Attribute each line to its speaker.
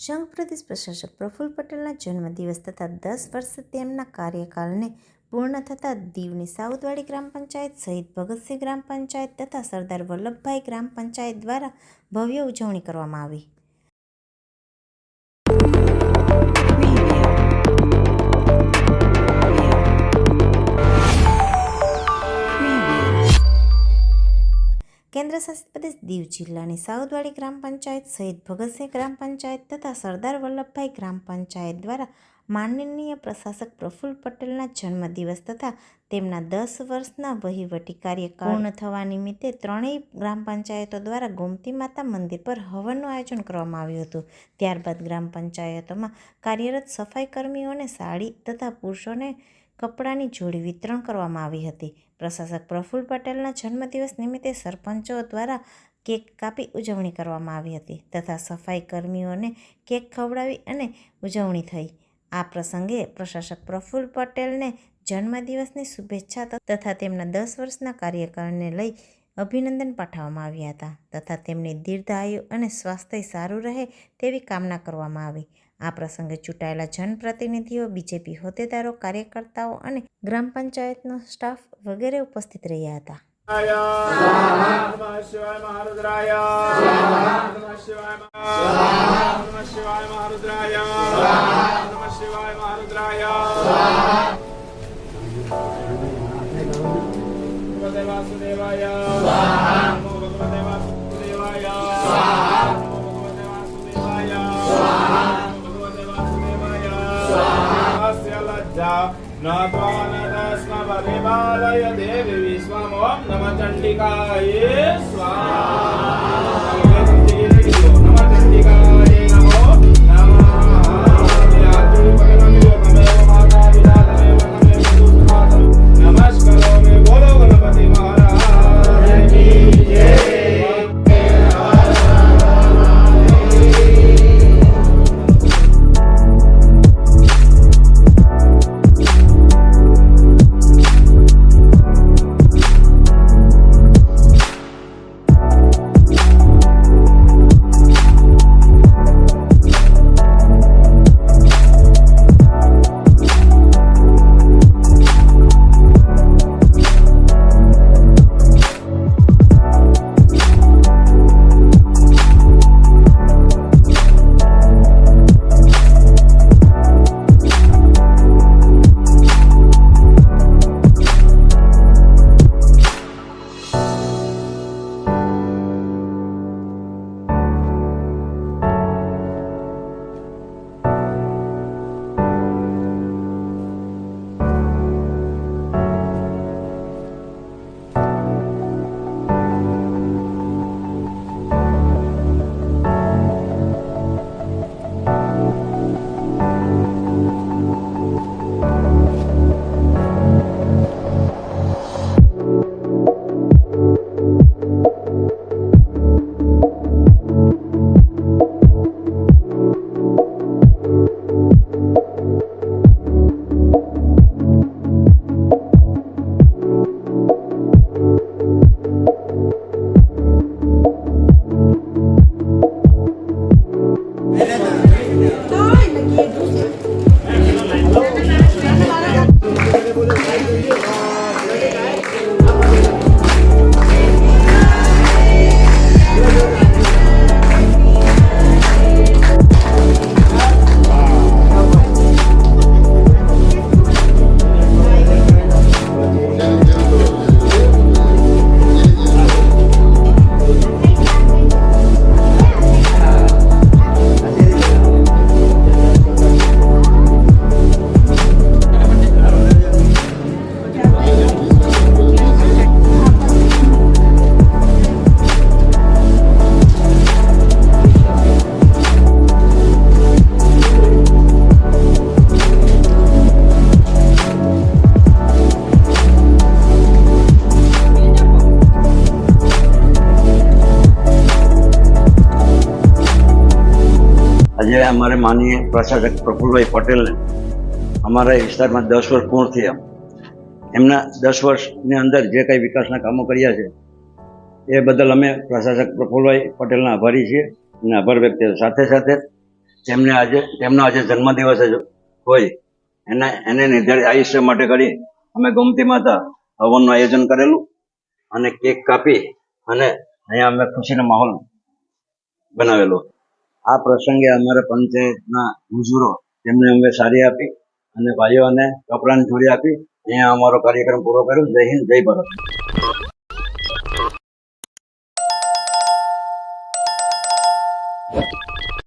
Speaker 1: સંઘ પ્રદેશ પ્રશાસક પ્રફુલ્લ પટેલના જન્મદિવસ તથા 10 વર્ષ તેમના કાર્યકાળને પૂર્ણ થતાં દીવની સાઉદવાડી ગ્રામ પંચાયત સહિત ભગતસિંહ ગ્રામ પંચાયત તથા સરદાર વલ્લભભાઈ ગ્રામ પંચાયત દ્વારા ભવ્ય ઉજવણી કરવામાં આવી। કેન્દ્ર શાસિત પ્રદેશ દીવ જિલ્લાની સાઉદવાડી ગ્રામ પંચાયત સહિત ભગતસિંહ ગ્રામ પંચાયત તથા સરદાર વલ્લભભાઈ ગ્રામ પંચાયત દ્વારા માનનીય પ્રશાસક પ્રફુલ્લ પટેલના જન્મદિવસ તથા તેમના 10 વર્ષના વહીવટી કાર્યકાળ પૂર્ણ થવા નિમિત્તે ત્રણેય ગ્રામ પંચાયતો દ્વારા ગોમતી માતા મંદિર પર હવનનું આયોજન કરવામાં આવ્યું હતું। ત્યારબાદ ગ્રામ પંચાયતોમાં કાર્યરત સફાઈ કર્મીઓને સાડી તથા પુરુષોને કપડાની જોડી વિતરણ કરવામાં આવી હતી। પ્રશાસક પ્રફુલ્લ પટેલના જન્મદિવસ નિમિત્તે સરપંચો દ્વારા કેક કાપી ઉજવણી કરવામાં આવી હતી તથા સફાઈ કર્મીઓને કેક ખવડાવી અને ઉજવણી થઈ। આ પ્રસંગે પ્રશાસક પ્રફુલ્લ પટેલને જન્મદિવસની શુભેચ્છા તથા તેમના 10 વર્ષના કાર્યકાળને લઈ અભિનંદન પાઠવવામાં આવ્યા હતા તથા તેમની દીર્ઘાયુ અને સ્વાસ્થ્ય સારું રહે તેવી કામના કરવામાં આવી। આ પ્રસંગે ચૂંટાયેલા જનપ્રતિનિધિઓ, બીજેપી હોદ્દેદારો, કાર્યકર્તાઓ અને ગ્રામ પંચાયતનો સ્ટાફ વગેરે ઉપસ્થિત રહ્યા હતા।
Speaker 2: नमः देवी विश्वम ओम नमः चंडिकाये स्वाहा। नमः चंडिकाये नमो नमस्कारो में बोलो गणपति महाराज की जय।
Speaker 3: આજે અમારે માનીય પ્રશાસક પ્રફુલ્લભાઈ પટેલને અમારા વિસ્તારમાં 10 વર્ષ પૂર્ણ થયા। એમના 10 વર્ષની અંદર જે કંઈ વિકાસના કામો કર્યા છે એ બદલ અમે પ્રશાસક પ્રફુલ્લભાઈ પટેલના આભારી છીએ અને આભાર વ્યક્ત સાથે સાથે તેમનો આજે જન્મદિવસ જ હોય એને નિર્ધારિત આયુષ્ય માટે કરી અમે ગોમતી માતા હવનનું આયોજન કરેલું અને કેક કાપી અને અહીંયા અમે ખુશીનો માહોલ બનાવેલો. આ પ્રસંગે અમારા પંચાયતના મજૂરો તેમને અમે સારી આપી અને ભાઈઓને કપડાની જોડી આપી અહીંયા અમારો કાર્યક્રમ પૂરો કર્યો. જય હિન્દ, જય ભારત.